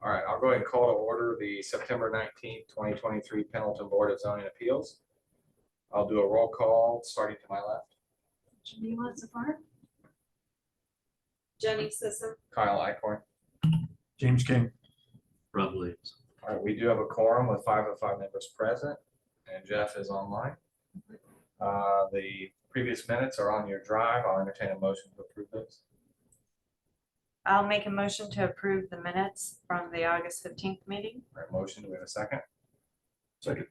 All right, I'll go ahead and call to order the September 19th, 2023 Pendleton Board of Zoning Appeals. I'll do a roll call starting to my left. Jamila Zafar. Jenny Sisson. Kyle Eichhorn. James King. Rob Williams. All right, we do have a quorum with 5 of 5 members present, and Jeff is online. The previous minutes are on your drive. I'll entertain a motion to approve those. I'll make a motion to approve the minutes from the August 15th meeting. All right, motion, do we have a second? Second.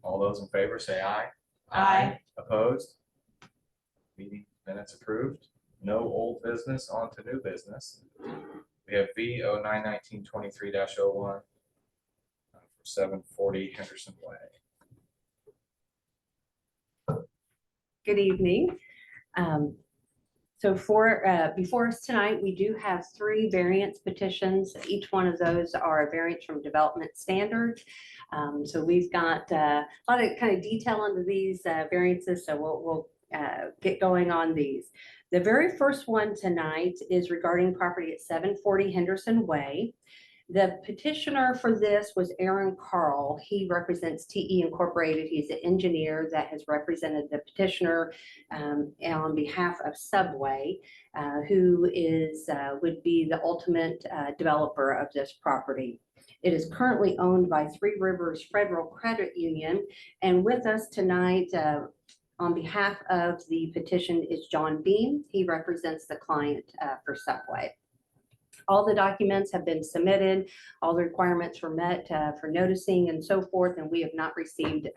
All those in favor say aye. Aye. Opposed? Meeting minutes approved. No old business, on to new business. We have V 091923-01 for 740 Henderson Way. Good evening. So before us tonight, we do have 3 variance petitions. Each one of those are a variance from development standards. So we've got a lot of kind of detail into these variances, so we'll get going on these. The very first one tonight is regarding property at 740 Henderson Way. The petitioner for this was Aaron Carl. He represents TE Incorporated. He's an engineer that has represented the petitioner on behalf of Subway, who would be the ultimate developer of this property. It is currently owned by Three Rivers Federal Credit Union. And with us tonight, on behalf of the petition is John Beam. He represents the client for Subway. All the documents have been submitted, all the requirements were met for noticing and so forth, and we have not received,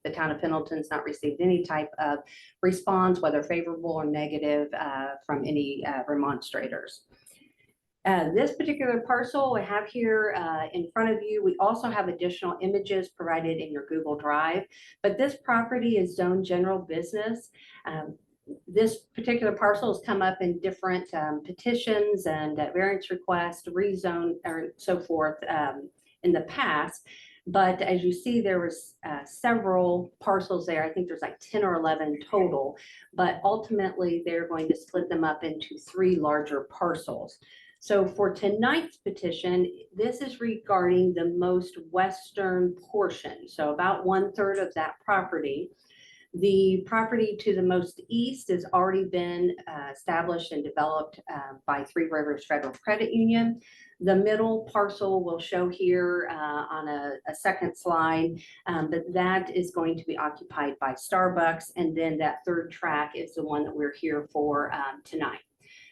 the town of Pendleton's not received any type of response, whether favorable or negative, from any remonstrators. This particular parcel I have here in front of you, we also have additional images provided in your Google Drive, but this property is zoned general business. This particular parcel has come up in different petitions and variance requests, rezone, or so forth in the past. But as you see, there was several parcels there. I think there's like 10 or 11 total, but ultimately they're going to split them up into 3 larger parcels. So for tonight's petition, this is regarding the most western portion. So about 1/3 of that property. The property to the most east has already been established and developed by Three Rivers Federal Credit Union. The middle parcel will show here on a second slide, but that is going to be occupied by Starbucks. And then that 3rd track is the one that we're here for tonight.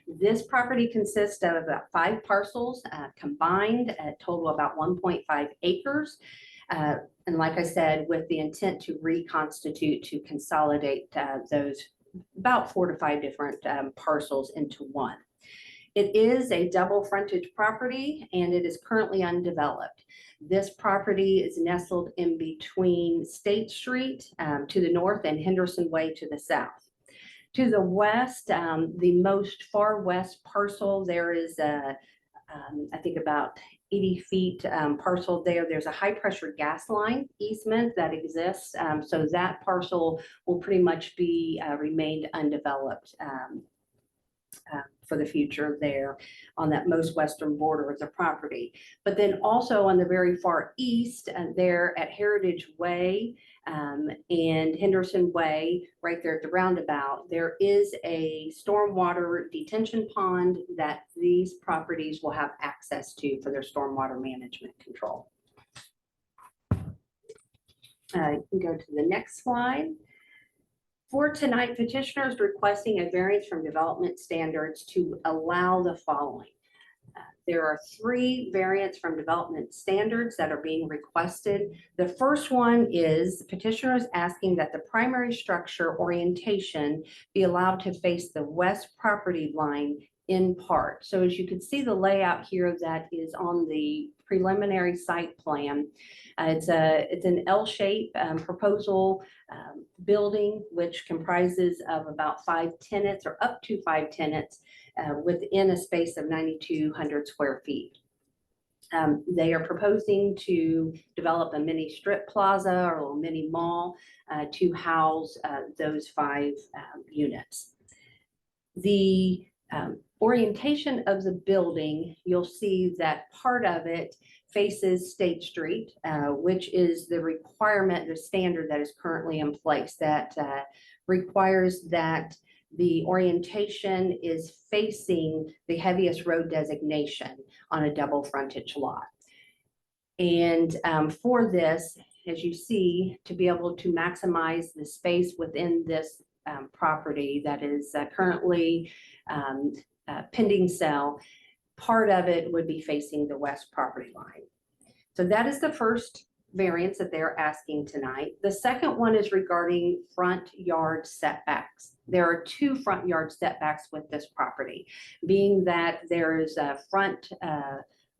This property consists of about 5 parcels combined, a total of about 1.5 acres. And like I said, with the intent to reconstitute, to consolidate those about 4 to 5 different parcels into one. It is a double frontage property and it is currently undeveloped. This property is nestled in between State Street to the north and Henderson Way to the south. To the west, the most far west parcel, there is I think about 80 feet parcel there. There's a high pressure gas line easement that exists. So that parcel will pretty much be remained undeveloped for the future there on that most western border of the property. But then also on the very far east there at Heritage Way and Henderson Way, right there at the roundabout, there is a stormwater detention pond that these properties will have access to for their stormwater management control. You can go to the next slide. For tonight, petitioners requesting a variance from development standards to allow the following. There are 3 variants from development standards that are being requested. The first one is the petitioner is asking that the primary structure orientation be allowed to face the west property line in part. So as you can see the layout here that is on the preliminary site plan, it's an L-shaped proposal building which comprises of about 5 tenants or up to 5 tenants within a space of 9,200 square feet. They are proposing to develop a mini strip plaza or a little mini mall to house those 5 units. The orientation of the building, you'll see that part of it faces State Street, which is the requirement, the standard that is currently in place that requires that the orientation is facing the heaviest road designation on a double frontage lot. And for this, as you see, to be able to maximize the space within this property that is currently pending sale, part of it would be facing the west property line. So that is the first variance that they're asking tonight. The second one is regarding front yard setbacks. There are two front yard setbacks with this property, being that there is a front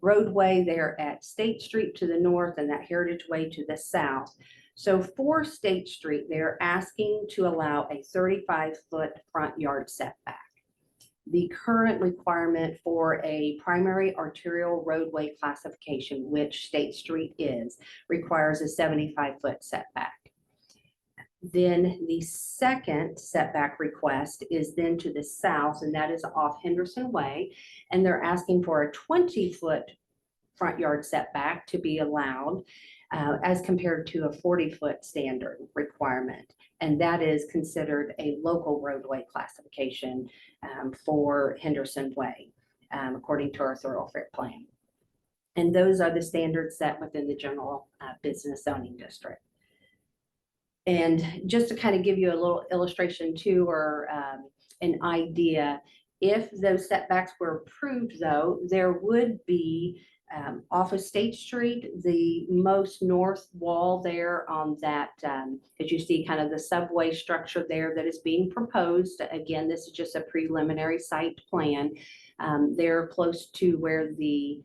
roadway there at State Street to the north and that Heritage Way to the south. So for State Street, they're asking to allow a 35-foot front yard setback. The current requirement for a primary arterial roadway classification, which State Street is, requires a 75-foot setback. Then the second setback request is then to the south, and that is off Henderson Way, and they're asking for a 20-foot front yard setback to be allowed as compared to a 40-foot standard requirement. And that is considered a local roadway classification for Henderson Way, according to our thoroughfare plan. And those are the standards set within the general business zoning district. And just to kind of give you a little illustration too, or an idea, if those setbacks were approved though, there would be off of State Street, the most north wall there on that, as you see kind of the subway structure there that is being proposed. Again, this is just a preliminary site plan. They're close to where the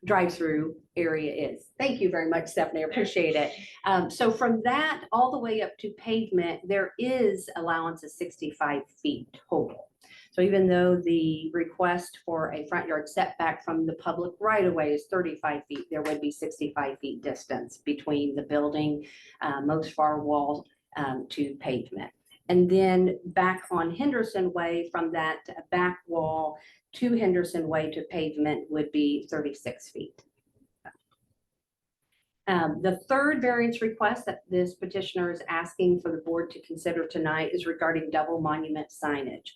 drive-through area is. Thank you very much, Stephanie. I appreciate it. So from that all the way up to pavement, there is allowance of 65 feet total. So even though the request for a front yard setback from the public right-of-way is 35 feet, there would be 65 feet distance between the building, most far wall to pavement. And then back on Henderson Way, from that back wall to Henderson Way to pavement would be 36 feet. The third variance request that this petitioner is asking for the board to consider tonight is regarding double monument signage.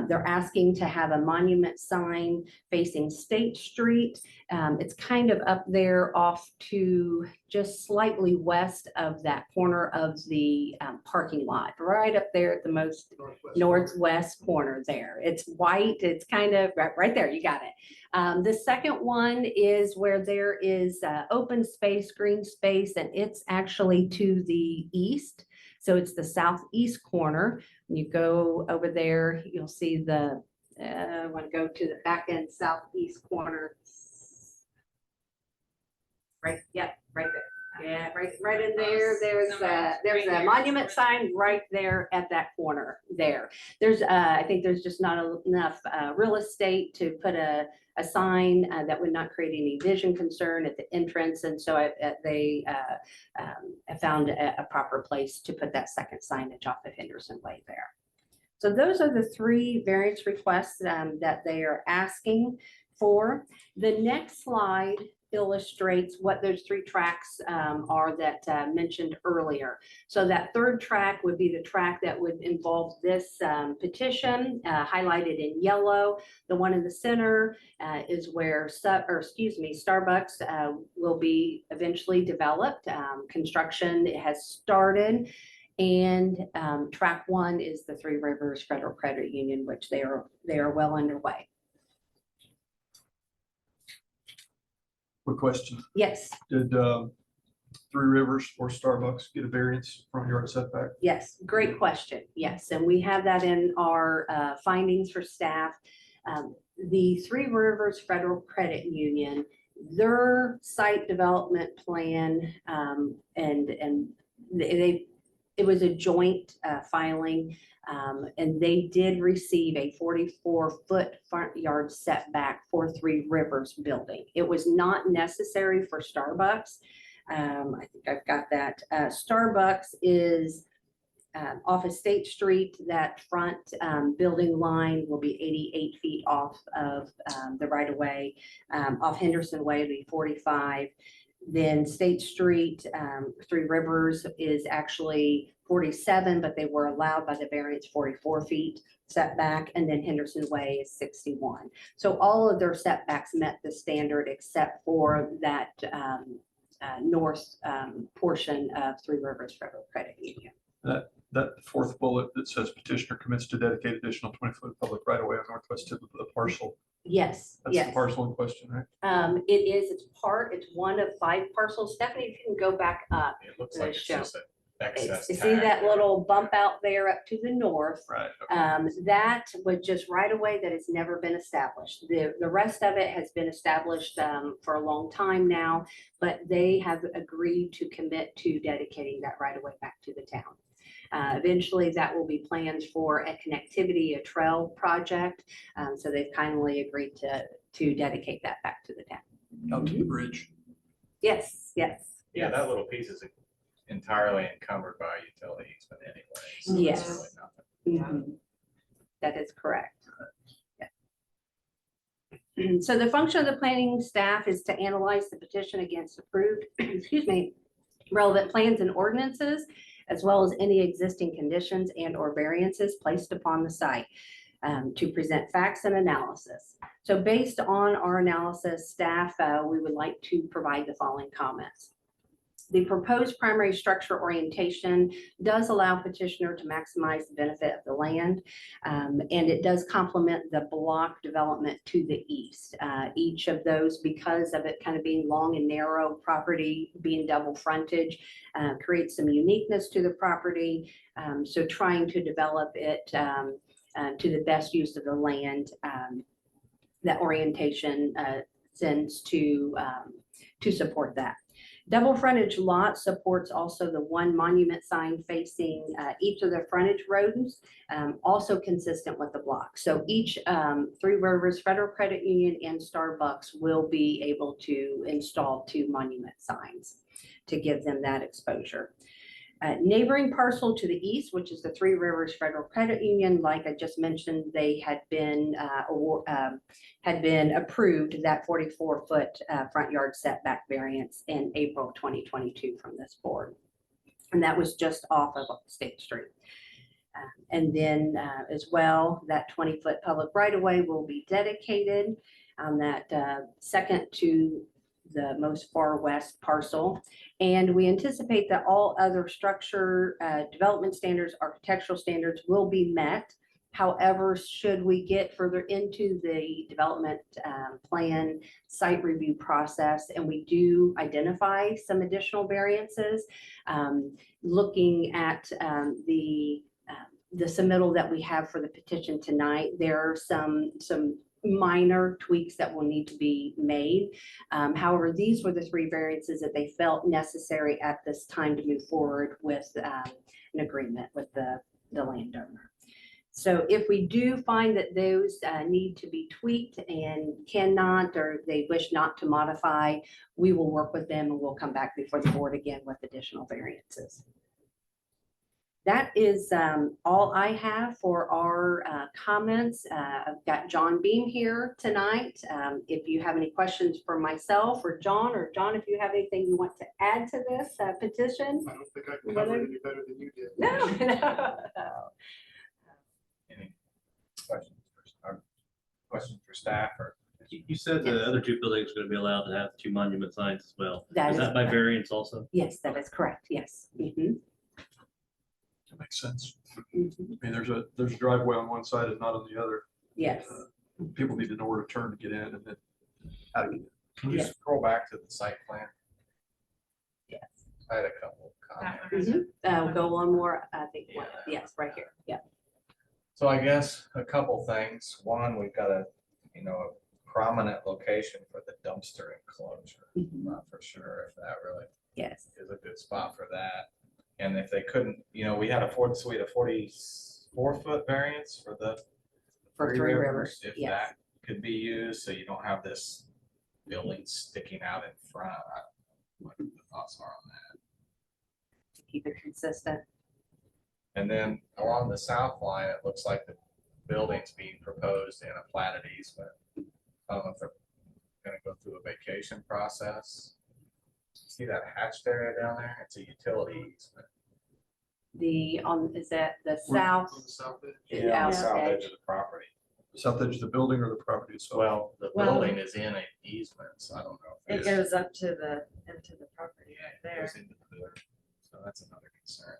They're asking to have a monument sign facing State Street. It's kind of up there off to just slightly west of that corner of the parking lot, right up there at the most northwest corner there. It's white, it's kind of right there, you got it. The second one is where there is open space, green space, and it's actually to the east. So it's the southeast corner. When you go over there, you'll see the, I want to go to the back end southeast corner. Right, yep, right there. Yeah, right in there. There's a monument sign right there at that corner there. There's, I think there's just not enough real estate to put a sign that would not create any vision concern at the entrance. And so they found a proper place to put that second signage off of Henderson Way there. So those are the three variance requests that they are asking for. The next slide illustrates what those three tracks are that mentioned earlier. So that third track would be the track that would involve this petition highlighted in yellow. The one in the center is where Starbucks will be eventually developed. Construction has started. And track one is the Three Rivers Federal Credit Union, which they are well underway. Quick question. Yes, Did Three Rivers or Starbucks get a variance front yard setback? yes, great question. Yes, and we have that in our findings for staff. The Three Rivers Federal Credit Union, their site development plan, it was a joint filing, and they did receive a 44-foot front yard setback for Three Rivers building. It was not necessary for Starbucks. I think I've got that. Starbucks is off of State Street, that front building line will be 88 feet off of the right of way. Off Henderson Way will be 45. Then State Street, Three Rivers is actually 47, but they were allowed by the variance 44 feet setback, and then Henderson Way is 61. So all of their setbacks met the standard except for that north portion of Three Rivers Federal Credit Union. That fourth bullet that says petitioner commits to dedicate additional 20-foot public right of way on northwest tip of the parcel. Yes, That's the yes. parcel in question, right? It's one of 5 parcels. Stephanie, if you can go back up. It looks like it's just an excess. You see that tag. little bump out there up to the north? Right. Okay. That was just right away that has never been established. The rest of it has been established for a long time now, but they have agreed to commit to dedicating that right away back to the town. Eventually, that will be planned for a connectivity, a trail project. So they've kindly agreed to dedicate that back to the town. Out to the bridge. Yes, yes. Yeah, yes. that little piece is entirely encumbered by utility easement anyway. So it's Yes. really nothing. Mhm. That is correct. Yeah. So the function of the planning staff is to analyze the petition against approved, excuse me, relevant plans and ordinances, as well as any existing conditions and or variances placed upon the site, to present facts and analysis. So based on our analysis, staff, we would like to provide the following comments. The proposed primary structure orientation does allow petitioner to maximize the benefit of the land, and it does complement the block development to the east. Each of those, because of it kind of being long and narrow property, being double frontage, creates some uniqueness to the property. So trying to develop it to the best use of the land, that orientation sends to support that. Double frontage lot supports also the one monument sign facing each of the frontage roads, also consistent with the block. So each Three Rivers Federal Credit Union and Starbucks will be able to install 2 monument signs to give them that exposure. Neighboring parcel to the east, which is the Three Rivers Federal Credit Union, like I just mentioned, they had been approved that 44-foot front yard setback variance in April 2022 from this board, and that was just off of State Street. And then as well, that 20-foot public right-of-way will be dedicated on that second to the most far west parcel. And we anticipate that all other structure development standards, architectural standards will be met. However, should we get further into the development plan site review process and we do identify some additional variances, looking at the submittal that we have for the petition tonight, there are some minor tweaks that will need to be made. However, these were the 3 variances that they felt necessary at this time to move forward with an agreement with the landowner. So if we do find that those need to be tweaked and cannot, or they wish not to modify, we will work with them and we'll come back before the board again with additional variances. That is all I have for our comments. I've got John Beam here tonight. If you have any questions for myself or John if you have anything you want to add to this petition. I don't think I can cover it any better than you did. No. Any questions for staff or? You said the other 2 buildings are going to be allowed to have 2 monument signs as well. That Is is that by correct. variance also? Yes, that is correct. Yes. Mhm. That makes sense. Mhm. I mean, there's a driveway on one side and not on the other. Yes. People need to know where to turn to get in and then how to get in. Can you Yes. scroll back to the site plan? Yes. I had a couple of comments. Go one more, I think, one. Yeah. Yes, right here. Yeah. So I guess a couple things. One, we've got a prominent location for the dumpster enclosure. Mhm. Not for sure if that really Yes. is a good spot for that. And if they couldn't, we had a 44-foot variance for the For Three Rivers. If Yes. that could be used, so you don't have this building sticking out in front. What the thoughts are on that? To keep it consistent. And then along the south line, it looks like the building's being proposed in a platted easement. I don't know if they're gonna go through a vacation process. See that hatched area down there? It's a utility easement. Is that the We're- south? On the south edge. On the South south edge edge. of the property. South edge of the building or the property itself? Well, the Well- building is in an easement, so I don't know. if It it's- goes up to into the property right it there. goes into the- So that's another concern.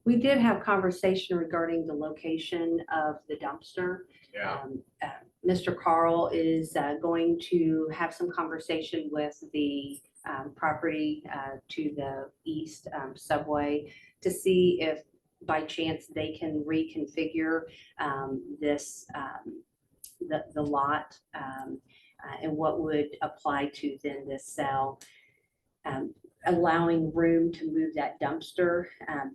We did have conversation regarding the location of the dumpster. Yeah, Mr. Carl is going to have some conversation with the property to the east subway to see if by chance they can reconfigure the lot and what would apply to then this cell. Allowing room to move that dumpster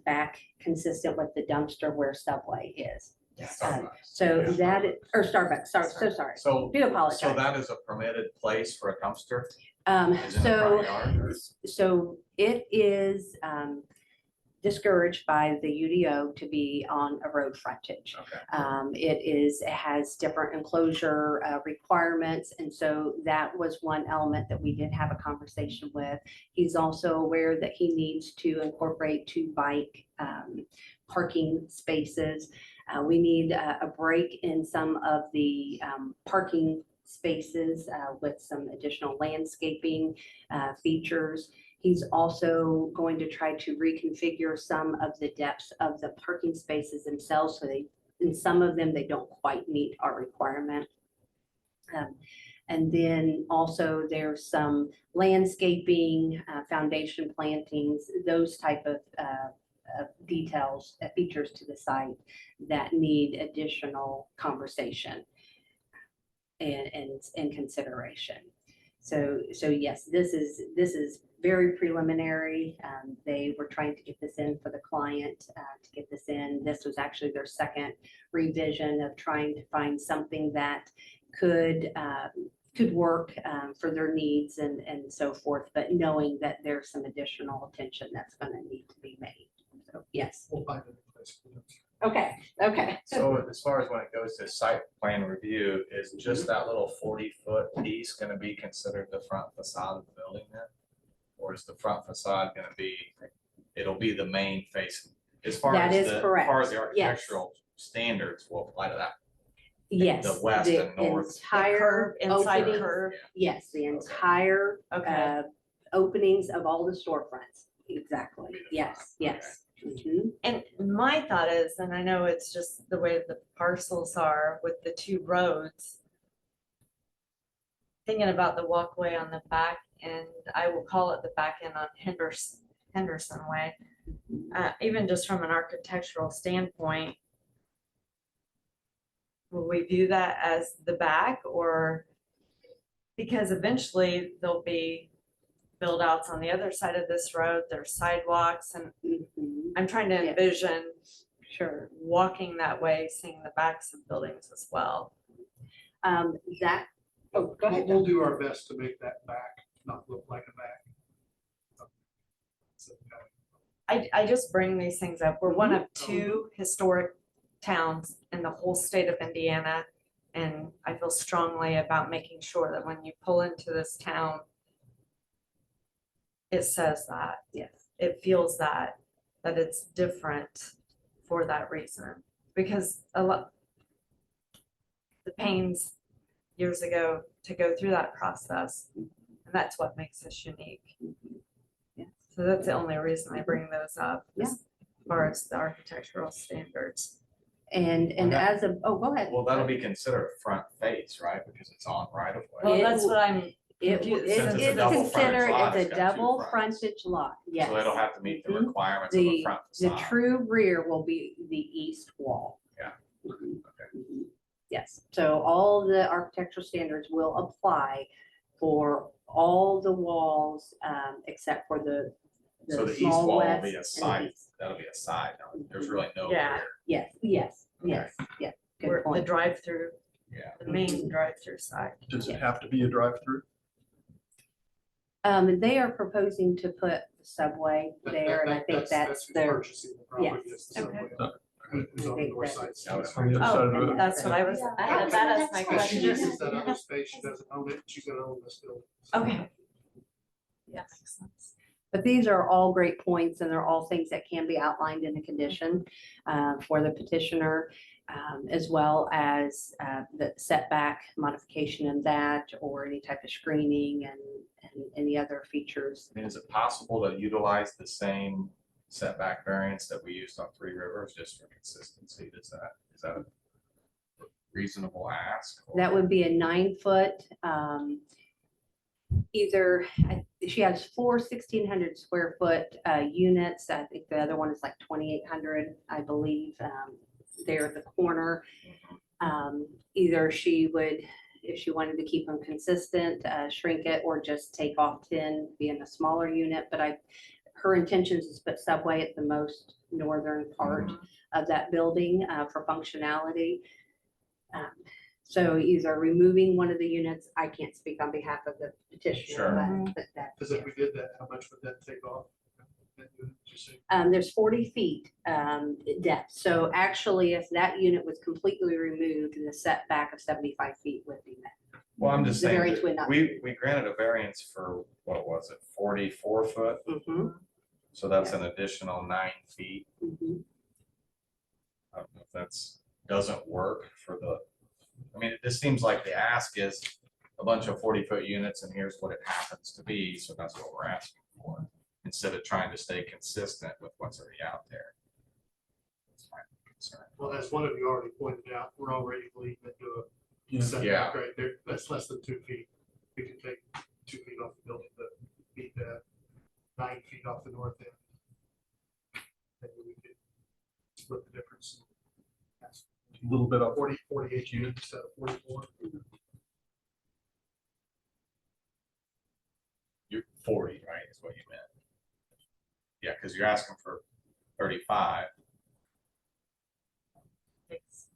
back consistent with the dumpster where Subway is. Starbucks. So Yeah. that, or Starbucks, sorry, so sorry. So, Do so apologize. that is a permitted place for a dumpster? Um, Is it in the so, front yard or- so it is discouraged by the UDO to be on a road frontage. Okay, It has different enclosure requirements, and so that was one element that we did have a conversation with. He's also aware that he needs to incorporate 2 bike parking spaces. We need a break in some of the parking spaces with some additional landscaping features. He's also going to try to reconfigure some of the depths of the parking spaces themselves, so in some of them, they don't quite meet our requirement. And then also there's some landscaping, foundation plantings, those type of details, features to the site that need additional conversation and consideration. So yes, this is very preliminary. They were trying to get this in for the client, to get this in. This was actually their second revision of trying to find something that could work for their needs and so forth, but knowing that there's some additional attention that's going to need to be made. So yes. We'll find a place for them. Okay. so as far as when it goes to site plan review, is just that little 40-foot piece gonna be considered the front facade of the building then? Or is the front facade gonna be, it'll be the main face, as far That as is the, as correct. far as the Yes. architectural standards will apply to that? Yes. The west and north. Entire Curve, inside opening- curve. Yes, the entire Okay. openings of all the storefronts. Exactly. Be the Yes, front, yes. Mhm. And my thought is, and I know it's just the way the parcels are with the 2 roads. Thinking about the walkway on the back end, I will call it the back end on Henderson Way. Even just from an architectural standpoint, will we view that as the back, or because eventually there'll be build outs on the other side of this road, there's sidewalks, and Mhm. I'm trying to Yeah. envision Sure. walking that way, seeing the backs of buildings as well. That, oh, go ahead. We'll do our best to make that back not look like a back. So, I just bring these things up. We're one of 2 historic towns in the whole state of Indiana. And I feel strongly about making sure that when you pull into this town, it says that, Yes. it feels that it's different for that reason. Because the pains years ago to go through that process, and that's what makes us unique. Yeah. So that's the only reason I bring those up, Yeah. as far as the architectural standards. And that- as oh, go ahead. Well, that'll be considered front face, right? Because it's on right of way. Well, It that's what I'm It, confused. it's Since it's a double frontage considered, lot, it's it's a got 2 double fronts. frontage lot, yes. So it'll have to meet the Mhm. requirements of a front The facade. true rear will be the east wall. Yeah. Mhm. Okay. Mhm. Yes, so all the architectural standards will apply for all the walls, except for the So the east small wall will west be and a the side, east. that'll be a side, there's really no Yeah. rear. Yes, yes, yes, yes, good where the point. drive-through, Yeah. the main drive-through side. Does it have to be a drive-through? They are proposing to put the subway there, and I think that's who's their, Purchasing the property, yes. is the subway. Okay. Who's on the north side. That was On the other side of Oh, the- that's what I was, that is my Because she question. uses that other space, she doesn't own it, she's gonna own this building. Okay. Yeah, makes sense. but these are all great points, and they're all things that can be outlined in the condition for the petitioner, as well as the setback modification of that, or any type of screening and any other features. I mean, is it possible to utilize the same setback variance that we used on Three Rivers just for consistency? Is that a reasonable ask? or- That would be a 9-foot, she has 4 1,600 square foot units. I think the other one is like 2,800, I believe, there at the corner. Either she would, if she wanted to keep them consistent, shrink it, or just take off 10, be in a smaller unit. But her intentions is put subway at the most northern part of that building for functionality. So either removing one of the units, I can't speak on behalf of the petitioner, but that. Because if we did that, how much would that take off? That unit, you say? There's 40 feet depth. So actually, if that unit was completely removed, then the setback of 75 feet would be met. Well, I'm just The saying, variance would that not we granted a variance for, what was it, 44 foot? Mhm, So that's an additional 9 feet. mhm. I don't know if doesn't work for I mean, it just seems like the ask is a bunch of 40-foot units and here's what it happens to be, so that's what we're asking for, instead of trying to stay consistent with what's already out there. That's my concern. Well, as one of you already pointed out, we're already leaving into Yeah. a setback right there, that's less than 2 feet. We can take 2 feet off the building, but beat that 9 feet off the north end. Maybe we could split the difference. That's A little bit up. 48 units instead of 44. You're 40, right, is what you meant? Yeah, because you're asking for 35. Thanks.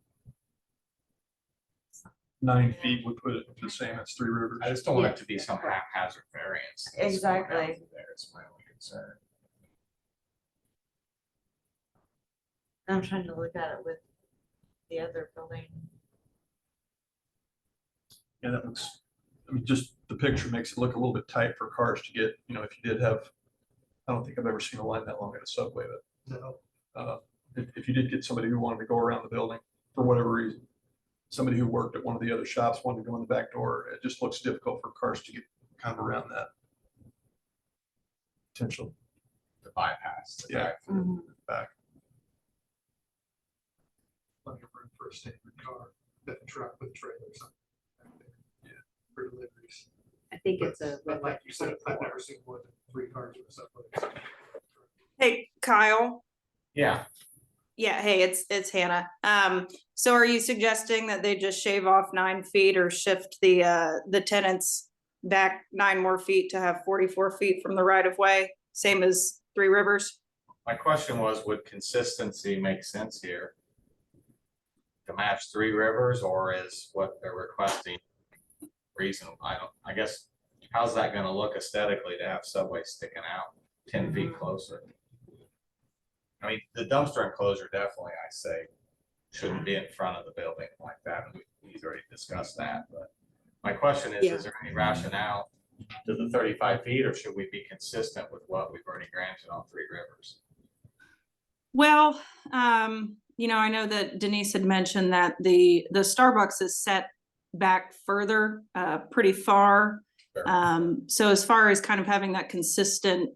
9 feet would put it the same as Three Rivers. I just don't want it to be some haphazard variance. that's going Exactly. down through there. It's my only concern. I'm trying to look at it with the other building. Yeah, that looks, I mean, just the picture makes it look a little bit tight for cars to get, if you did have, I don't think I've ever seen a line that long at a subway, No, but if you did get somebody who wanted to go around the building for whatever reason, somebody who worked at one of the other shops wanted to go in the back door, it just looks difficult for cars to get kind of around that potential To bypass. the Yeah. drive-through. back. plenty of room for a standard car, that truck with trailers. Yeah, for deliveries. I think it's a. But like you said, I've never seen more than 3 cars in a subway. Hey, Kyle. Yeah, Yeah, hey, it's Hannah. So are you suggesting that they just shave off 9 feet or shift the tenants back 9 more feet to have 44 feet from the right of way, same as Three Rivers? my question was, would consistency make sense here? To match Three Rivers, or is what they're requesting reasonable? I guess, how's that gonna look aesthetically to have Subway sticking out 10 feet closer? I mean, the dumpster enclosure definitely, I say, shouldn't be in front of the building like that, and we've already discussed that, but my question is there any rationale to the 35 feet, or should we be consistent with what we've already granted on Three Rivers? Well, I know that Denise had mentioned that the Starbucks is set back further, pretty far. Sure. So as far as kind of having that consistent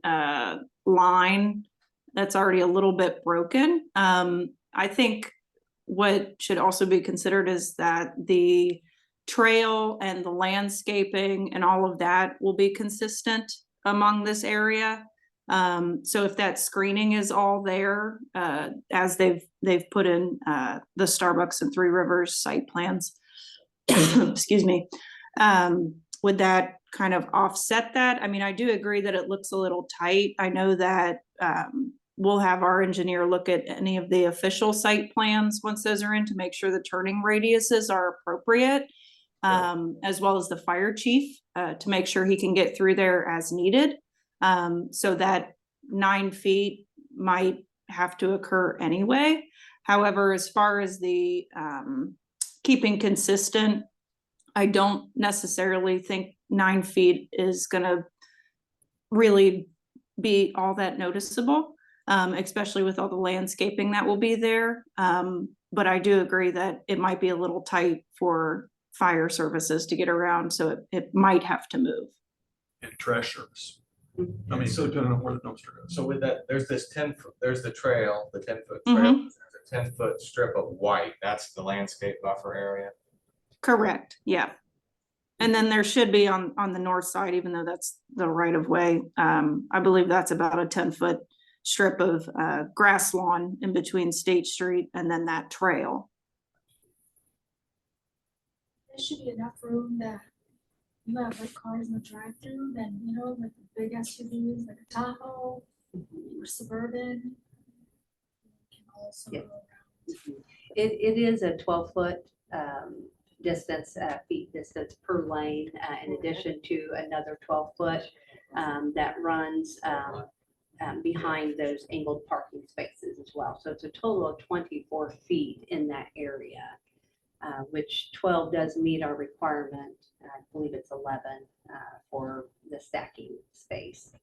line, that's already a little bit broken. I think what should also be considered is that the trail and the landscaping and all of that will be consistent among this area. So if that screening is all there, as they've put in the Starbucks and Three Rivers site plans, excuse me, would that kind of offset that? I mean, I do agree that it looks a little tight. I know that we'll have our engineer look at any of the official site plans once those are in to make sure the turning radiuses are appropriate, as well as the fire chief to make sure he can get through there as needed. So that 9 feet might have to occur anyway. However, as far as the keeping consistent, I don't necessarily think 9 feet is gonna really be all that noticeable, especially with all the landscaping that will be there. But I do agree that it might be a little tight for fire services to get around, so it might have to move. And trash service. I mean, So- so depending on where the dumpster goes. So with that, there's this 10 foot, there's the trail, the 10 foot Mhm. trail, there's a 10 foot strip of white, that's the landscape buffer area. Correct, yeah. And then there should be on the north side, even though that's the right of way, I believe that's about a 10-foot strip of grass lawn in between State Street and then that trail. There should be enough room that you have like cars in the drive-through, then, you know, like the big SUVs, like a Tahoe or Suburban. Can also Yeah. go around. It is a 12-foot distance, feet distance per lane, in addition to another 12-foot that runs behind those angled parking spaces as well. So it's a total of 24 feet in that area, which 12 does meet our requirement. I believe it's 11 for the stacking space.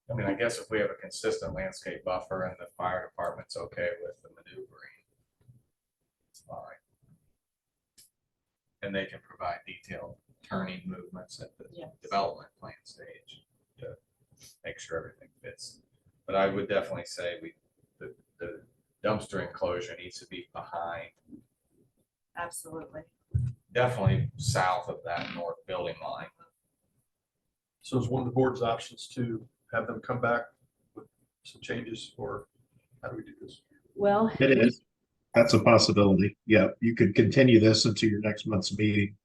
I mean, I guess if we have a consistent landscape buffer and the fire department's okay with the maneuvering, it's fine. And they can provide detailed turning movements at the Yes. development plan stage to make sure everything fits. But I would definitely say the dumpster enclosure needs to be behind, Absolutely. definitely south of that north building line. So is one of the board's options to have them come back with some changes, or how do we do this? Well, It is. That's a possibility. Yeah, you could continue this into your next month's meeting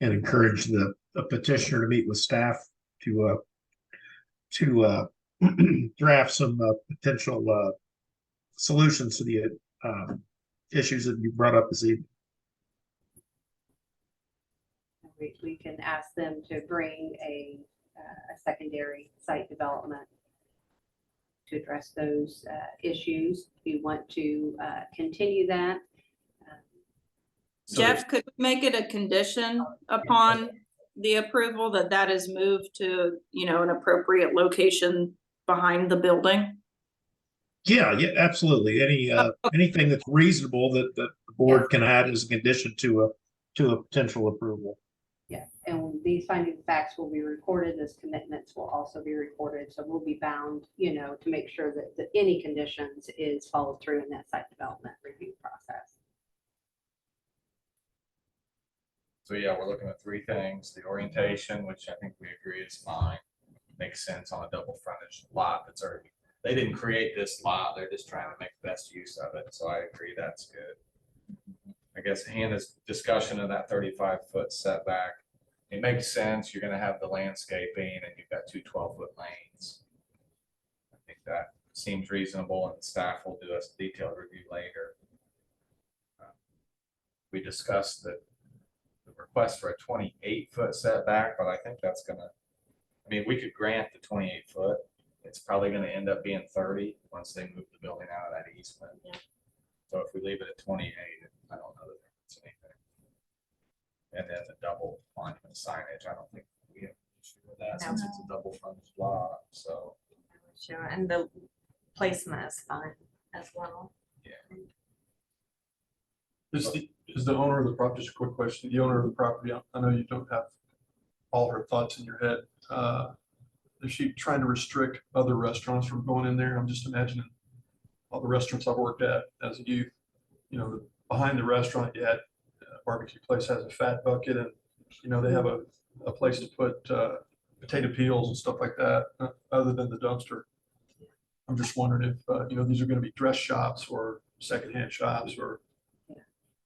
and encourage the petitioner to meet with staff to draft some potential solutions to the issues that you brought up this evening. we can ask them to bring a secondary site development to address those issues. If you want to continue that. So Jeff, could we make it a condition upon the approval that that is moved to, you know, an appropriate location behind the building? Yeah, absolutely. Anything that's reasonable that the board can add as a condition to a potential approval. Yeah, and these finding of facts will be recorded, as commitments will also be recorded, so we'll be bound, you know, to make sure that any conditions is followed through in that site development review process. So yeah, we're looking at three things, the orientation, which I think we agree is fine, makes sense on a double frontage lot that's already, they didn't create this lot, they're just trying to make the best use of it, so I agree that's good. I guess Hannah's discussion of that 35-foot setback, it makes sense, you're gonna have the landscaping and you've got two 12-foot lanes. I think that seems reasonable and staff will do a detailed review later. We discussed the request for a 28-foot setback, but I think that's gonna, I mean, we could grant the 28-foot. It's probably gonna end up being 30 once they move the building out of that easement. Yeah. So if we leave it at 28, I don't know that it's anything. And then the double monument signage, I don't think we have an issue with that since it's a double frontage lot, so. Sure, and the placement is fine as well. Is the owner of the property, just a quick question, the owner of the property, I know you don't have all her thoughts in your head. Is she trying to restrict other restaurants from going in there? I'm just imagining all the restaurants I've worked at as a youth, you know, behind the restaurant, you had barbecue place has a fat bucket and, you know, they have a place to put potato peels and stuff like that, other than the dumpster. I'm just wondering if, you know, these are going to be dress shops or secondhand shops or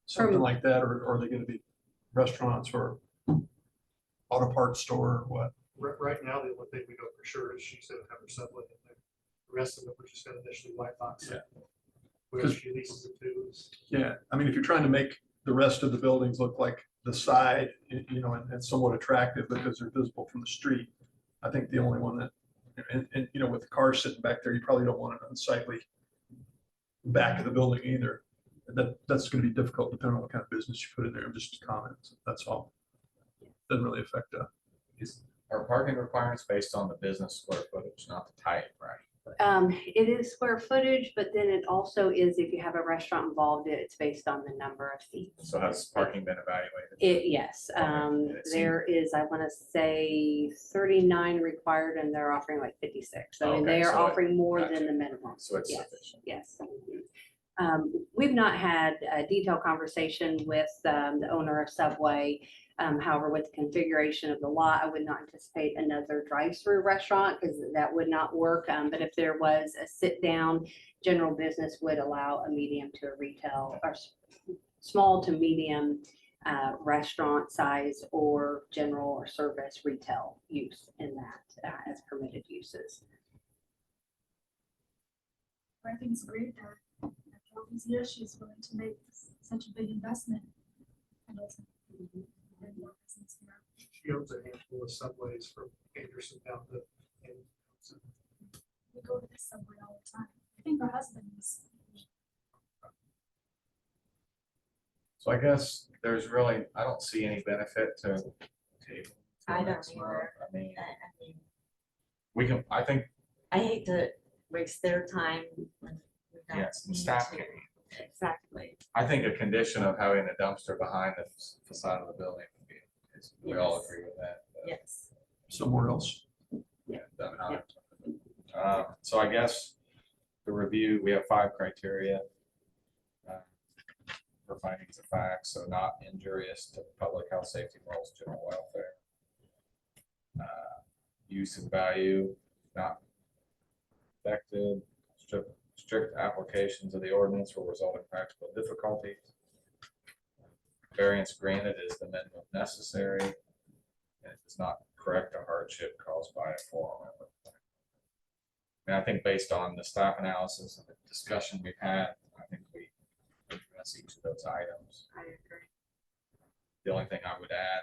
something like that, or are they going to be restaurants or auto parts store or what? Right now, the only thing we know for sure is she's gonna have her sublet in there. The rest of it, we're just gonna initially white box it. Where she leases it to is. Yeah, I mean, if you're trying to make the rest of the buildings look like the side, you know, and somewhat attractive because they're visible from the street, I think the only one that And, you know, with the car sitting back there, you probably don't want an unsightly back of the building either. That's gonna be difficult depending on what kind of business you put in there, just comments, that's all. Doesn't really affect, Are parking requirements based on the business square footage, not the type, right? It is square footage, but then it also is, if you have a restaurant involved, it's based on the number of seats. So has parking been evaluated? Yes, Okay, it there is, I want to say 39 required and they're offering like 56. I mean, Okay, they are so it- offering more gotcha. than the minimum. So it's Yes, sufficient. yes. We've not had a detailed conversation with the owner of Subway. However, with the configuration of the lot, I would not anticipate another drive-through restaurant because that would not work. But if there was a sit-down, general business would allow a medium to a retail or small to medium restaurant size or general or service retail use in that as permitted uses. I think it's great that after all these years, she's willing to make such a big investment. And also bring more business here. She owns a handful of Subways from Anderson down to. We go to this Subway all the time. I think her husband is. So I guess there's really, I don't see any benefit to table. I don't next month. either. I mean, I mean, we can, I think, I hate to waste their time when we don't yes, the need staff to. can. Exactly. I think a condition of having a dumpster behind the facade of the building, would be- we all Yes. agree with that. but, Yes. somewhere else. Yeah. So I guess the review, we have 5 criteria uh, for findings of facts, so not injurious to public health, safety, morals, general welfare. Use and value, not affected, strict applications of the ordinance will result in practical difficulties. Variance granted is the minimum necessary, and it does not correct a hardship caused by a form. And I think based on the staff analysis and the discussion we've had, I think we address each of those items. I agree. The only thing I would add,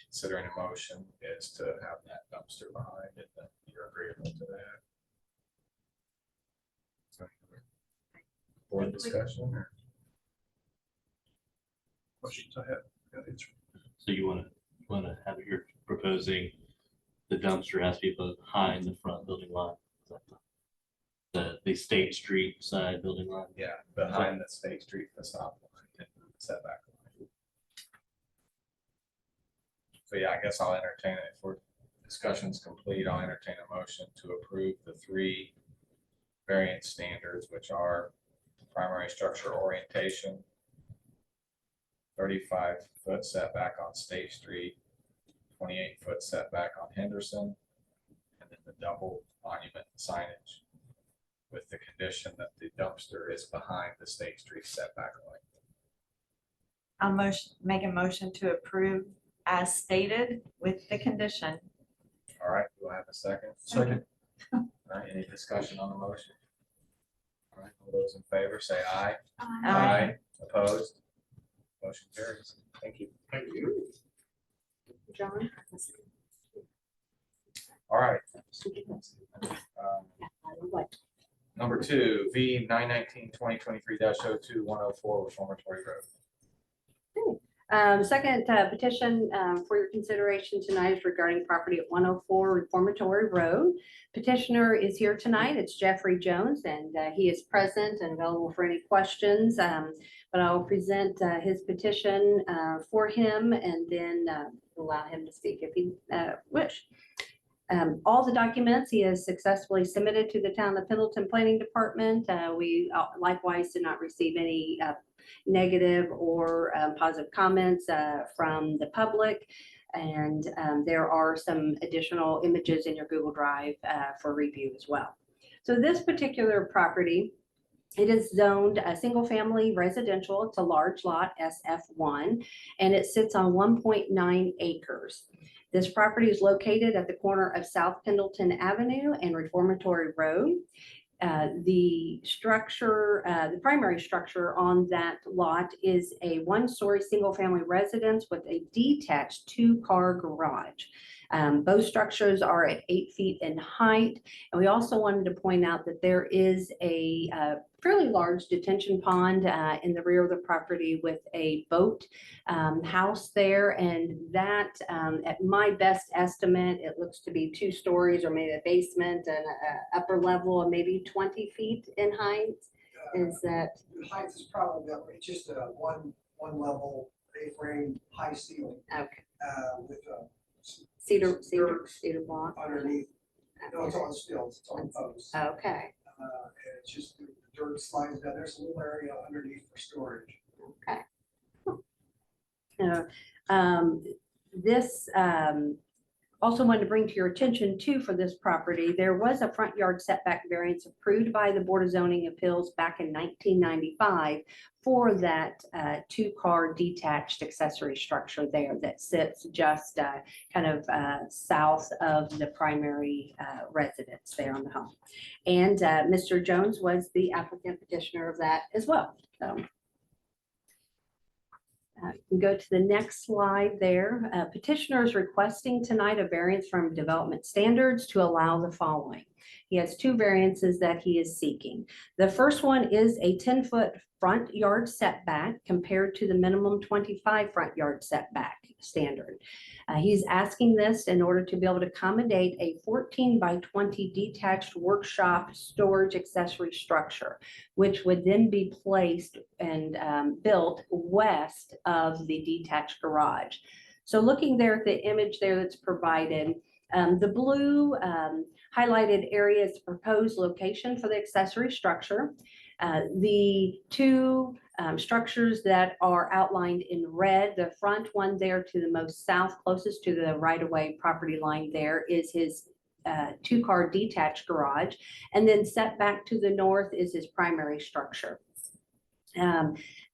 considering a motion, is to have that dumpster behind it, that you're agreeable to that. So, board discussion, or Questions I have, got answered. So you wanna have, you're proposing the dumpster has to be behind the front building line. Is that the State Street side building line. yeah, behind the State Street facade line and setback line. So yeah, I guess I'll entertain it. If discussion's complete, I'll entertain a motion to approve the 3 variance standards, which are primary structure orientation, 35-foot setback on State Street, 28-foot setback on Henderson, and then the double monument signage with the condition that the dumpster is behind the State Street setback line. I'll make a motion to approve as stated with the condition. All right, do I have a second? Second, All right, any discussion on the motion? All right, all those in favor say aye. Aye. Opposed? Motion carries. Thank you. Thank you. John? All right. Number 2, V 919-2023-02-104 Reformatory Road. Second petition for your consideration tonight is regarding property at 104 Reformatory Road. Petitioner is here tonight. It's Jeffrey Jones, and he is present and available for any questions. But I'll present his petition for him and then allow him to speak if he wish. All the documents he has successfully submitted to the Town of Pendleton Planning Department. We likewise did not receive any negative or positive comments from the public. And there are some additional images in your Google Drive for review as well. So this particular property, it is zoned a single family residential. It's a large lot, SF1, and it sits on 1.9 acres. This property is located at the corner of South Pendleton Avenue and Reformatory Road. The structure, the primary structure on that lot is a 1-story single-family residence with a detached 2-car garage. Both structures are at 8 feet in height. And we also wanted to point out that there is a fairly large detention pond in the rear of the property with a boat house there. And that, at my best estimate, it looks to be 2 stories or maybe a basement and a upper level of maybe 20 feet in height. Is that? The height is probably, it's just a one level A-frame high ceiling, Okay. with Cedar dirt block. underneath. No, it's on stilts, it's on posts. Okay. And it's just the dirt slides down. There's a little area underneath for storage. This also wanted to bring to your attention too for this property, there was a front yard setback variance approved by the Board of Zoning Appeals back in 1995 for that 2-car detached accessory structure there that sits just kind of south of the primary residence there on the home. And Mr. Jones was the applicant petitioner of that as well. So. You can go to the next slide there. Petitioner is requesting tonight a variance from development standards to allow the following. He has 2 variances that he is seeking. The first one is a 10-foot front yard setback compared to the minimum 25 front yard setback standard. He's asking this in order to be able to accommodate a 14 by 20 detached workshop storage accessory structure, which would then be placed and built west of the detached garage. So looking there at the image there that's provided, the blue highlighted area is the proposed location for the accessory structure. The 2 structures that are outlined in red, the front one there to the most south, closest to the right-of-way property line there is his 2-car detached garage. And then set back to the north is his primary structure.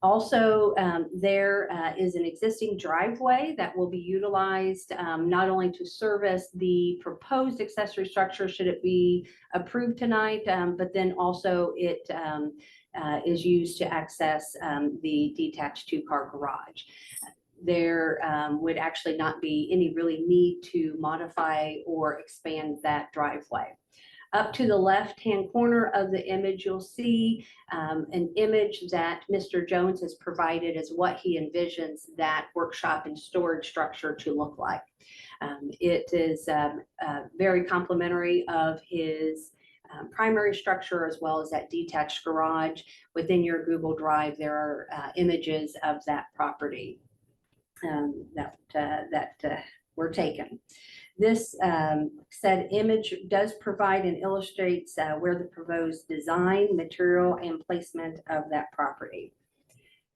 Also, there is an existing driveway that will be utilized not only to service the proposed accessory structure should it be approved tonight, but then also it is used to access the detached 2-car garage. There would actually not be any really need to modify or expand that driveway. Up to the left-hand corner of the image, you'll see an image that Mr. Jones has provided as what he envisions that workshop and storage structure to look like. It is very complimentary of his primary structure as well as that detached garage. Within your Google Drive, there are images of that property that were taken. This said image does provide and illustrates where the proposed design, material, and placement of that property.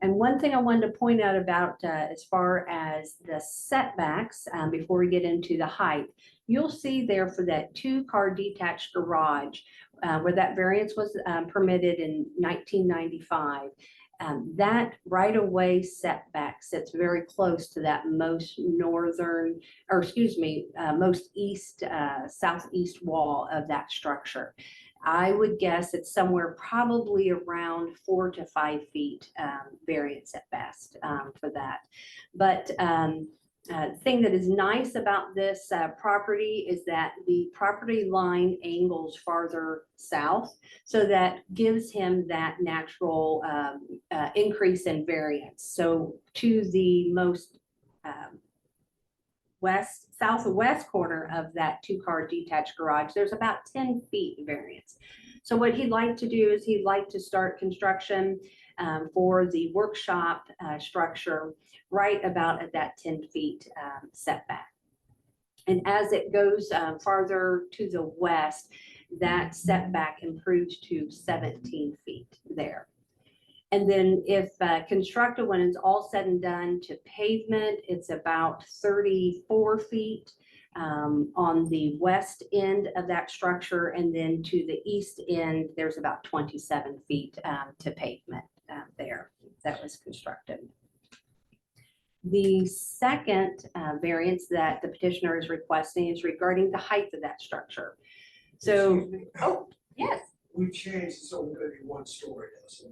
And one thing I wanted to point out about as far as the setbacks, before we get into the height, you'll see there for that 2-car detached garage, where that variance was permitted in 1995, that right-of-way setback sits very close to that most northern, or excuse me, most east, southeast wall of that structure. I would guess it's somewhere probably around 4 to 5 feet variance at best for that. But the thing that is nice about this property is that the property line angles farther south, so that gives him that natural increase in variance. So to the most southwest corner of that 2-car detached garage, there's about 10 feet variance. So what he'd like to do is he'd like to start construction for the workshop structure right about at that 10 feet setback. And as it goes farther to the west, that setback improves to 17 feet there. And then if constructed, when it's all said and done to pavement, it's about 34 feet on the west end of that structure. And then to the east end, there's about 27 feet to pavement there that was constructed. The second variance that the petitioner is requesting is regarding the height of that structure. So, Excuse me. oh, yes. We've changed, it's only gonna be 1 story, so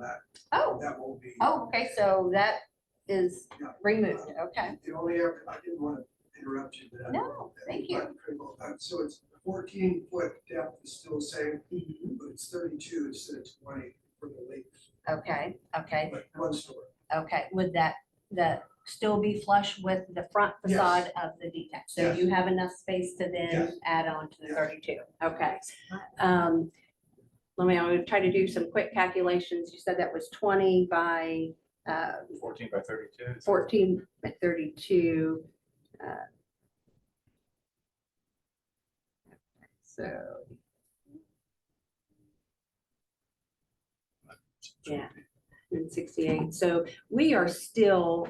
Oh, that won't be. okay, so that is Yeah. removed, okay. The only, I didn't want to interrupt you, but. No, thank you. So it's 14-foot depth is still the same, Mhm. but it's 32 instead of 20 for the length, Okay, okay, but one story. okay. Would that still be flush with the front Yes. facade of the detached? So Yes. you have enough space to then Yes. add on to the Yes. 32? Okay. I'm gonna try to do some quick calculations. You said that was 20 by 14 by 32. 14 by 32. So, yeah, and 68. So we are still,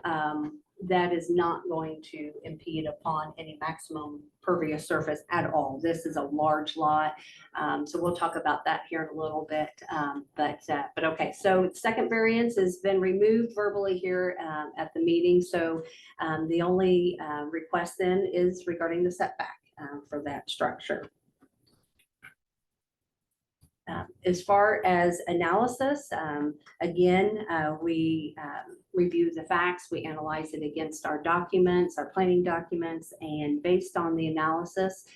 that is not going to impede upon any maximum pervious surface at all. This is a large lot. So we'll talk about that here in a little bit. But okay, so second variance has been removed verbally here at the meeting. So the only request then is regarding the setback for that structure. As far as analysis, again, we review the facts, we analyze it against our documents, our planning documents, and based on the analysis,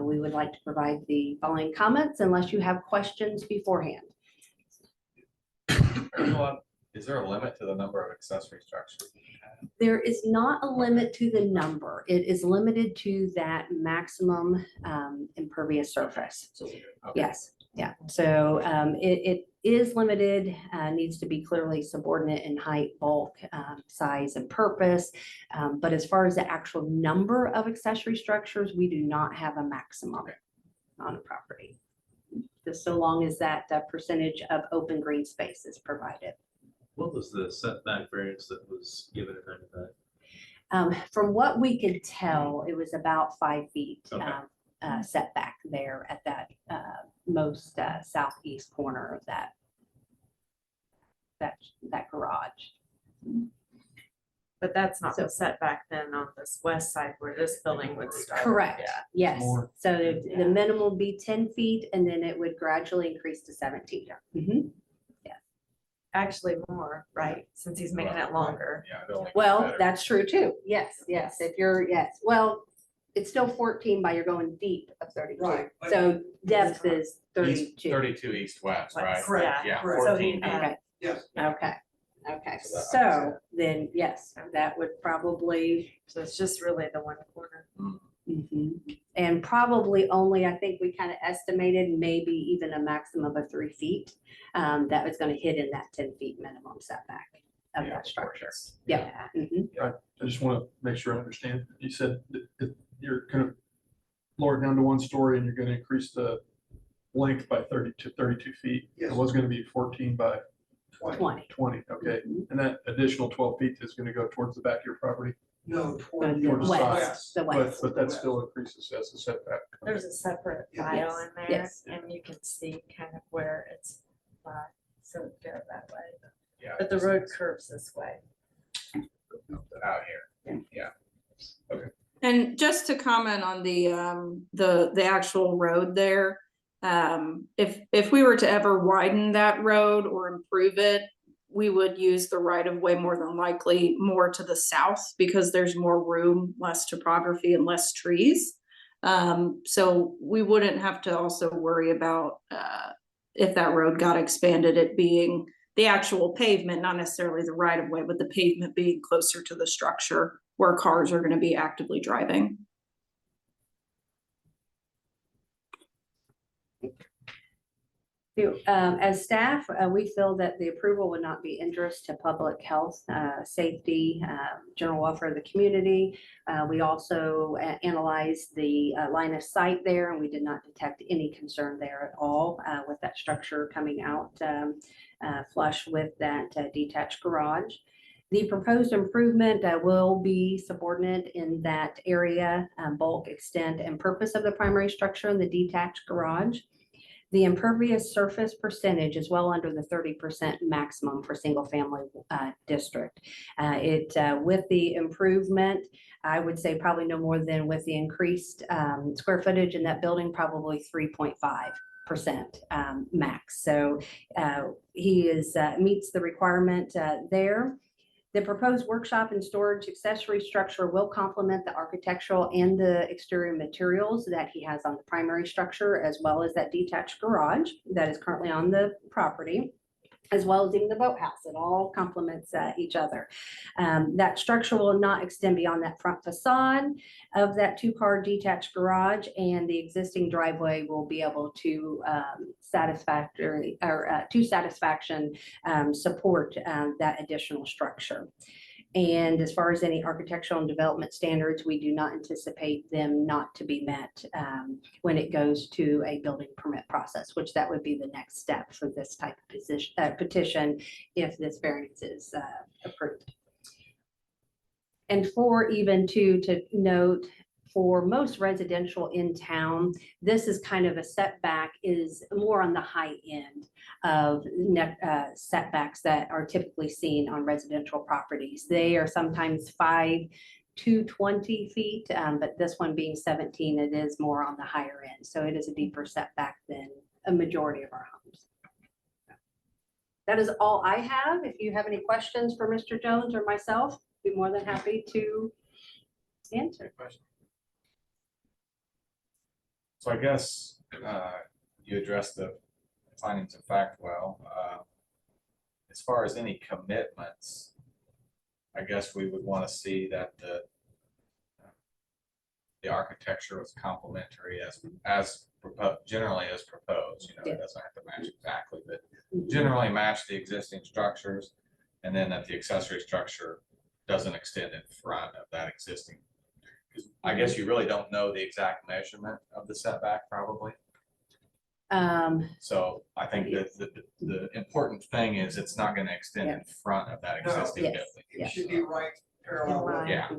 we would like to provide the following comments unless you have questions beforehand. Is there a limit to the number of accessory structures? There is not a limit to the number. It is limited to that maximum impervious surface. Okay. Yes, yeah. So it is limited, needs to be clearly subordinate in height, bulk, size, and purpose. But as far as the actual number of accessory structures, we do not have a maximum on a property. Just so long as that percentage of open green space is provided. What was the setback variance that was given at 95? From what we could tell, it was about 5 feet Okay. setback there at that most southeast corner of that garage. But that's not So- the setback then on this west side where this building would start. Correct, Yeah. yes. More. So the minimum would be 10 feet and then it would gradually increase to 17. Mhm. Actually more, right, since he's making it longer. Yeah, it only gets Well, better. that's true too. Yes, yes. If you're, yes, well, it's still 14 by you're going deep of 32. Right, but- So depth is East- 32. 32 east-west, right? Correct, Yeah, correct. 14 feet. Okay, Yes. okay, okay. So that- So then, yes, that would probably, So it's just really the one corner. mhm. And probably only, I think we kind of estimated maybe even a maximum of 3 feet. That was going to hit in that 10 feet minimum setback of Yeah, that structure. proportions. Yeah. Mhm. I just want to make sure I understand. You said that you're going to lower it down to 1 story and you're going to increase the length by 32 feet. It Yes. was going to be 14 by 20. 20, okay? Mhm. And that additional 12 feet is going to go towards the back of your property, No, The toward the the west. west. The but, west. but that still increases as a setback. There's a separate Yeah. file Yes, in there yes. and you can see kind of where it's, so it'd go that way. Yeah, But the road curves this way. out here. Yeah. And just to comment on the actual road there, if we were to ever widen that road or improve it, we would use the right of way more than likely more to the south because there's more room, less topography and less trees. So we wouldn't have to also worry about if that road got expanded, it being the actual pavement, not necessarily the right of way, but the pavement being closer to the structure where cars are going to be actively driving. As staff, we feel that the approval would not be interest to public health, safety, general welfare of the community. We also analyzed the line of sight there, and we did not detect any concern there at all with that structure coming out flush with that detached garage. The proposed improvement will be subordinate in that area, bulk, extent, and purpose of the primary structure in the detached garage. The impervious surface percentage is well under the 30% maximum for single family district. With the improvement, I would say probably no more than with the increased square footage in that building, probably 3.5% max. So he meets the requirement there. The proposed workshop and storage accessory structure will complement the architectural and the exterior materials that he has on the primary structure, as well as that detached garage that is currently on the property, as well as even the boathouse. It all complements each other. That structure will not extend beyond that front facade of that two-car detached garage, and the existing driveway will be able to to satisfaction support that additional structure. And as far as any architectural and development standards, we do not anticipate them not to be met when it goes to a building permit process, which that would be the next step for this type of petition if this variance is approved. And to note, for most residential in town, this is kind of a setback is more on the high end of setbacks that are typically seen on residential properties. They are sometimes 5 to 20 feet, but this one being 17, it is more on the higher end. So it is a deeper setback than a majority of our homes. That is all I have. If you have any questions for Mr. Jones or myself, be more than happy to answer. So I guess you addressed the findings of fact well. As far as any commitments, I guess we would want to see that the architecture was complementary as proposed, generally as proposed. You know, it doesn't have to match exactly, but generally match the existing structures, and then that the accessory structure doesn't extend in front of that existing. I guess you really don't know the exact measurement of the setback, probably. So I think that the important thing is it's not going to extend in front of that existing Yes. building. It should be right parallel. Right. Yeah.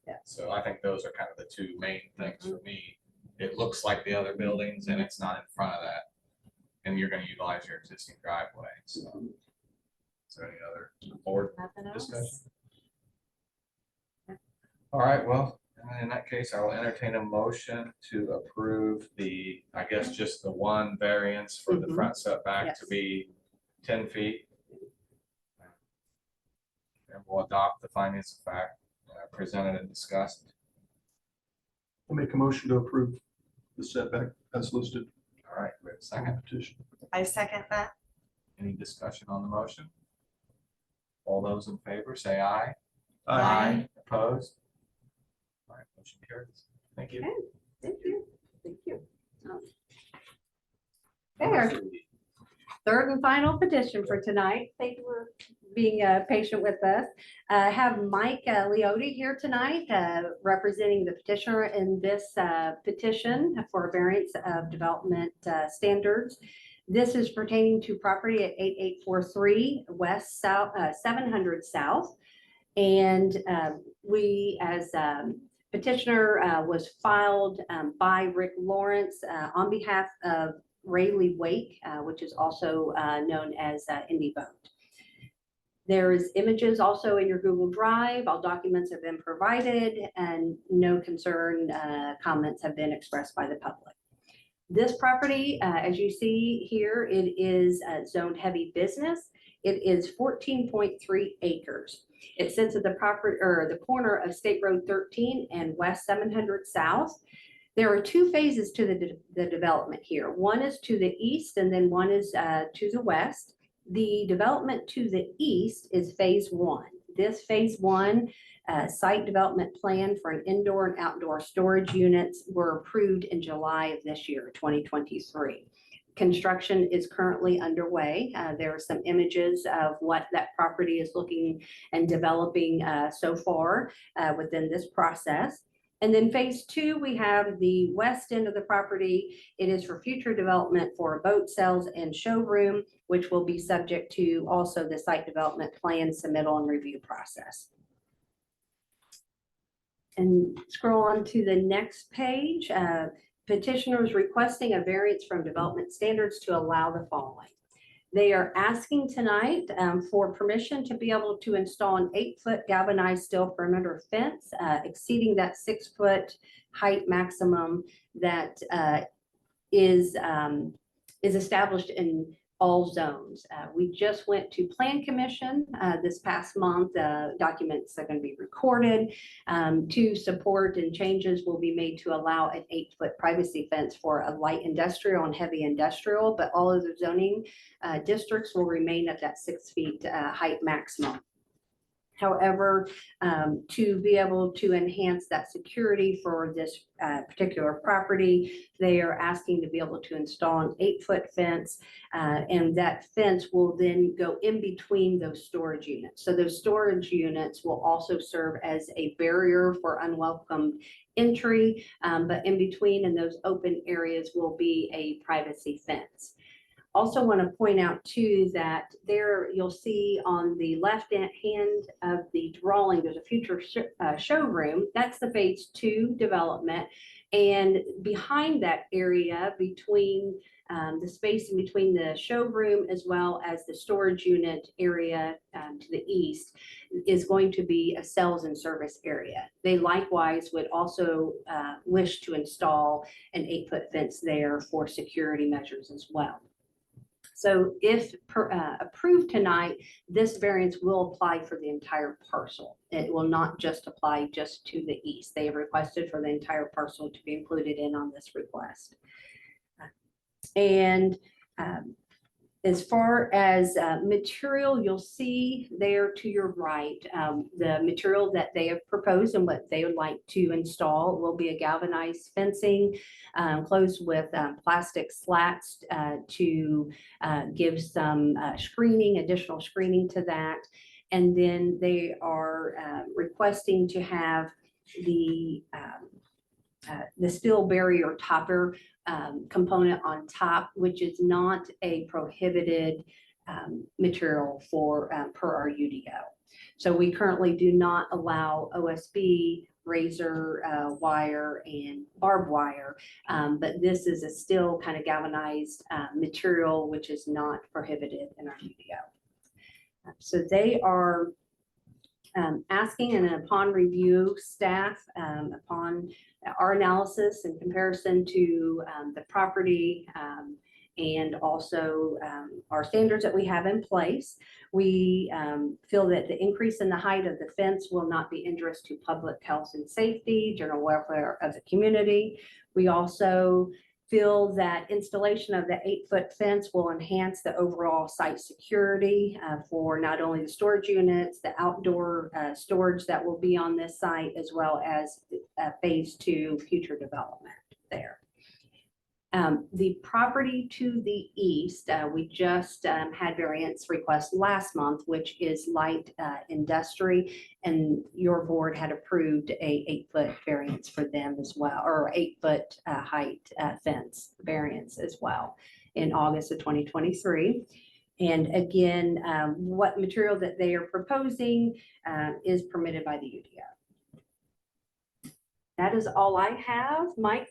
Yeah. So I think those are kind of the two main things for me. It looks like the other buildings and it's not in front of that. And you're going to utilize your existing driveway. So is there any other board Nothing else? discussion? All right, well, in that case, I will entertain a motion to approve I guess just the one variance for the front setback to Yes. be 10 feet. And we'll adopt the findings of fact presented and discussed. I'll make a motion to approve the setback as listed. All right, we have a on second. the petition. I second that. Any discussion on the motion? All those in favor, say aye. Aye. Opposed? All right, motion carries. Thank you. Okay. Thank you. Thank you. Okay, our third and final petition for tonight. Thank you for being patient with us. I have Mike Leotti here tonight, representing the petitioner in this petition for a variance of development standards. This is pertaining to property at 8843 West South 700 South. And we, as petitioner, was filed by Rick Lawrence on behalf of Rayleigh Wake, which is also known as Indie Boat. There's images also in your Google Drive. All documents have been provided and no concern comments have been expressed by the public. This property, as you see here, it is zoned heavy business. It is 14.3 acres. It sits at the property or the corner of State Road 13 and West 700 South. There are two phases to the development here. One is to the east and then one is to the west. The development to the east is phase one. This phase one site development plan for an indoor and outdoor storage units were approved in July of this year, 2023. Construction is currently underway. There are some images of what that property is looking and developing so far within this process. And then phase two, we have the west end of the property. It is for future development for boat sales and showroom, which will be subject to also the site development plan submittal and review process. And scroll on to the next page. Petitioner is requesting a variance from development standards to allow the following. They are asking tonight for permission to be able to install an 8-foot galvanized steel perimeter fence exceeding that 6-foot height maximum that is established in all zones. We just went to Plan Commission this past month. Documents are going to be recorded to support, and changes will be made to allow an 8-foot privacy fence for a light industrial and heavy industrial, but all of the zoning districts will remain at that 6 feet height maximum. However, to be able to enhance that security for this particular property, they are asking to be able to install an 8-foot fence, and that fence will then go in between those storage units. So those storage units will also serve as a barrier for unwelcome entry, but in between in those open areas will be a privacy fence. Also want to point out too that there you'll see on the left hand of the drawing, there's a future showroom. That's the phase 2 development. And behind that area between the space in between the showroom as well as the storage unit area to the east is going to be a sales and service area. They likewise would also wish to install an 8-foot fence there for security measures as well. So if approved tonight, this variance will apply for the entire parcel. It will not just apply just to the east. They have requested for the entire parcel to be included in on this request. And as far as material, you'll see there to your right, the material that they have proposed and what they would like to install will be a galvanized fencing closed with plastic slats to give some additional screening to that. And then they are requesting to have the steel barrier topper component on top, which is not a prohibited material for per our UDO. So we currently do not allow OSB, razor wire, and barbed wire, but this is a still kind of galvanized material which is not prohibited in our UDO. So they are asking, and upon review, staff, upon our analysis in comparison to the property and also our standards that we have in place, we feel that the increase in the height of the fence will not be injurious to public health and safety, general welfare of the community. We also feel that installation of the 8-foot fence will enhance the overall site security for not only the storage units, the outdoor storage that will be on this site, as well as phase 2 future development there. The property to the east, we just had variance request last month, which is light industry, and your board had approved a 8-foot variance for them as well, or 8-foot height fence variance as well in August of 2023. And again, what material that they are proposing is permitted by the UDO. That is all I have. Mike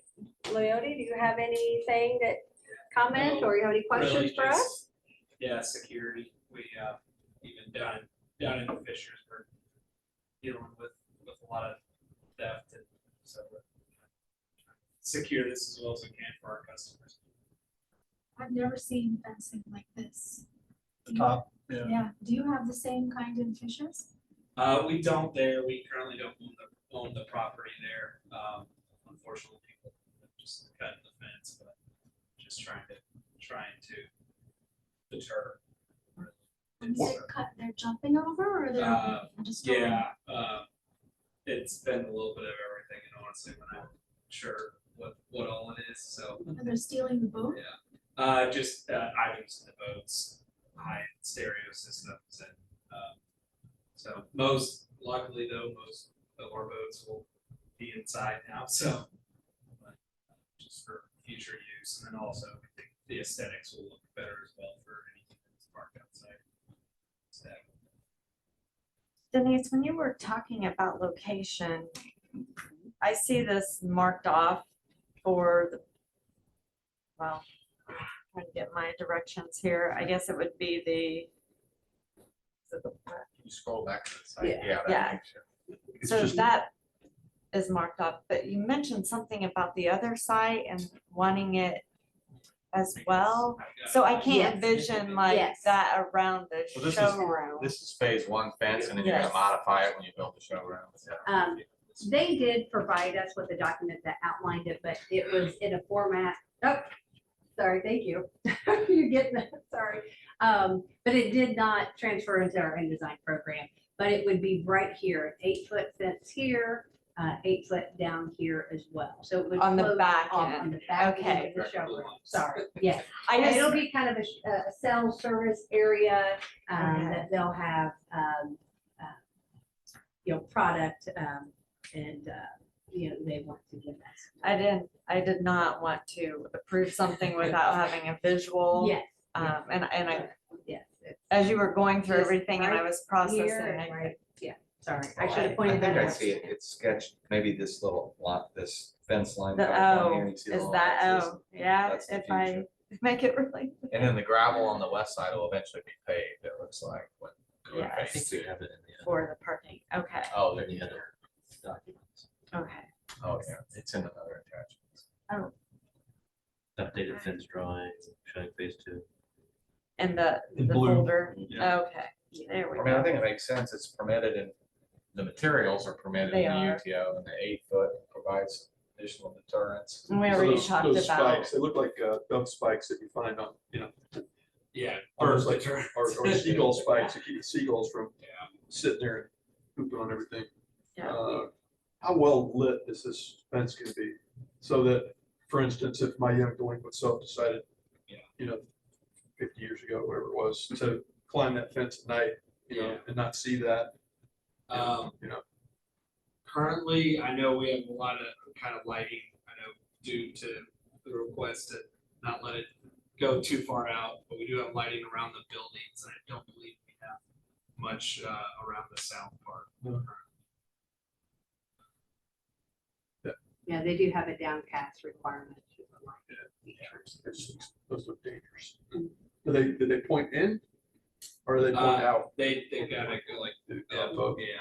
Leotti, do you have anything that comment or you have any questions Really for us? just, yeah, security. We even down in the Fishers, we're dealing with a lot of theft, and so we're secure this as well as we can for our customers. I've never seen fencing like this. The top, yeah. Yeah, do you have the same kind in Fishers? We don't there. We currently don't own the property there. Unfortunately, people just cutting the fence, but just trying to deter. When you say cut, they're jumping over or they're just going? Yeah, it's been a little bit of everything, and honestly, when I'm sure what all it is, so. And they're stealing the boat? Yeah, just items in the boats, high stereo systems, and so luckily though, most of our boats will be inside now, so but, just for future use, and then also I think the aesthetics will look better as well for anything that's parked outside. Denise, when you were talking about location, I see this marked off for the, well, trying to get my directions here. I guess it would be the, Can you scroll back to the site? Yeah. That Yeah. makes it- It's so just- that is marked off, but you mentioned something about the other site and wanting it as well. So I can't Yes. envision like Yes. that around the So this is- showroom. This is phase one fence, and then you're gonna Yes. modify it when you build the showroom. They did provide us with a document that outlined it, but it was in a format, oh, sorry, thank you. You're getting that, sorry. But it did not transfer into our InDesign program, but it would be right here, 8-foot fence here, 8 foot down here as well. So it would. On the close back off end. On the back Okay. end of the showroom, sorry, yes. I And just, it'll be kind of a cell service area, Okay. that they'll have, product, and, they want to give us. I did not want to approve something without having a visual. Yes. And I, Yes. it's as you were going through Just everything and I was processing, here and I- right- Yeah, sorry, I Oh, should have I pointed think that I out. see it, it's sketched, maybe this little lot, this fence line. the comes down here, O, and you see the is little that X's. O? Yeah, That's the if I future. make it really. And then the gravel on the west side will eventually be paved, it looks like, when. when Yeah. I phase think we two. have it in the For the parking, okay, Oh, there other, you the go. other documents. okay. Oh, yeah, it's in another attachment. Updated fence drawings, showing phase 2. And the In blue. folder, Yeah. okay, there we I mean, I go. think it makes sense, it's permitted and the materials are permitted They in the are. UTO, and the 8-foot provides additional deterrence. And we So already those- talked those about, spikes, They look like dove spikes that you find on, Yeah. almost birds like, deter- or seagull spikes to keep the seagulls from Yeah. sitting there and pooping on everything. yeah, How well lit is this fence gonna be? So that, for instance, if my young delinquent self decided, Yeah. 50 years ago, whatever it was, to climb that fence at night, Yeah. and not see that, Um, you know, currently, I know we have a lot of kind of lighting, I know due to the request to not let it go too far out, but we do have lighting around the buildings, and I don't believe we have much, around the south part. No. Yeah, they do have a downcast requirement. those look dangerous. Do they point in? Or do they point out? They gotta go like, Both. yeah.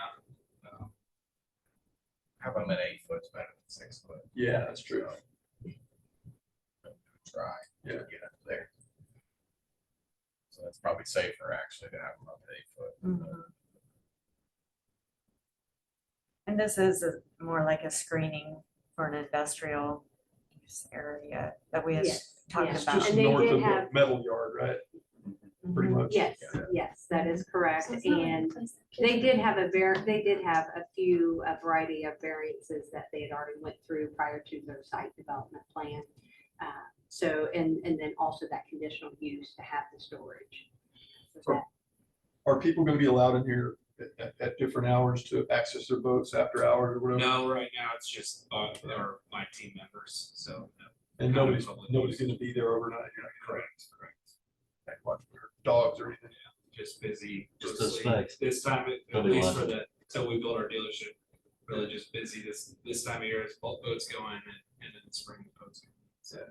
Having them at 8 foot's better than 6 foot. Yeah, that's true. Try. to Yeah. Get up there. So that's probably safer actually to have them up at 8 foot. mhm. And this is more like a screening for an industrial use area that we had Yes, talked yes. about. Just And they north did of the have- metal yard, right? Pretty Mhm. much. Yes, yes, that is correct. So it's not like a And place that kids they are did gonna- have a variety of variances that they had already went through prior to their site development plan. So, and then also that conditional use to have the storage. So Sure. that- Are people gonna be allowed in here at different hours to access their boats after hours or whatever? No, right now it's just, or my team members, so. no. And nobody's gonna be there overnight, you're not gonna Correct. like watch their dogs or anything. Just busy. Just those mostly spikes. This time, at Nobody least wants for till we build our dealership, really just busy this time of year as boats going and in the spring the boats. Go. So,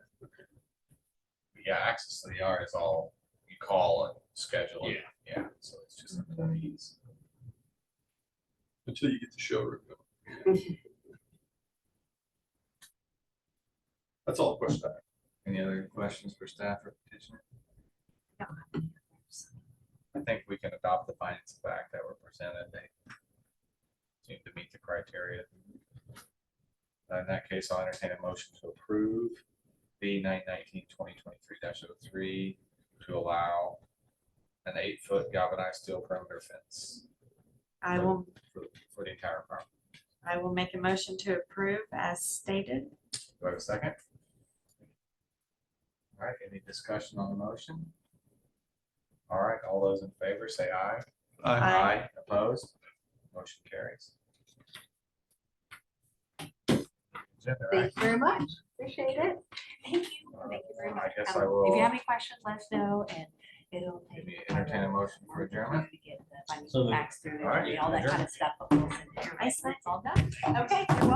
Yeah, access to the yard is all you call and schedule. yeah. Yeah, so it's just employees. Until you get the showroom going. That's all the questions I have. Any other questions for staff or petitioner? I think we can adopt the findings of fact that were presented. They seem to meet the criteria. In that case, I'll entertain a motion to approve B 2023 to allow an 8-foot galvanized steel perimeter fence I will, for the entire property. I will make a motion to approve as stated. Do I have a second? All right, any discussion on the motion? All right, all those in favor say aye. Aye. Opposed? Motion carries. Agenda, right? Thank you very much. Appreciate it. Thank you. Thank you very I much. guess Um, I will- If you have any questions, let us know and it'll take. Maybe entertain a motion for adjournment? To get the findings So of moved. facts through All right, and all that kind of stuff. But we'll send it your way Nice. when it's all done. Okay, you're welcome.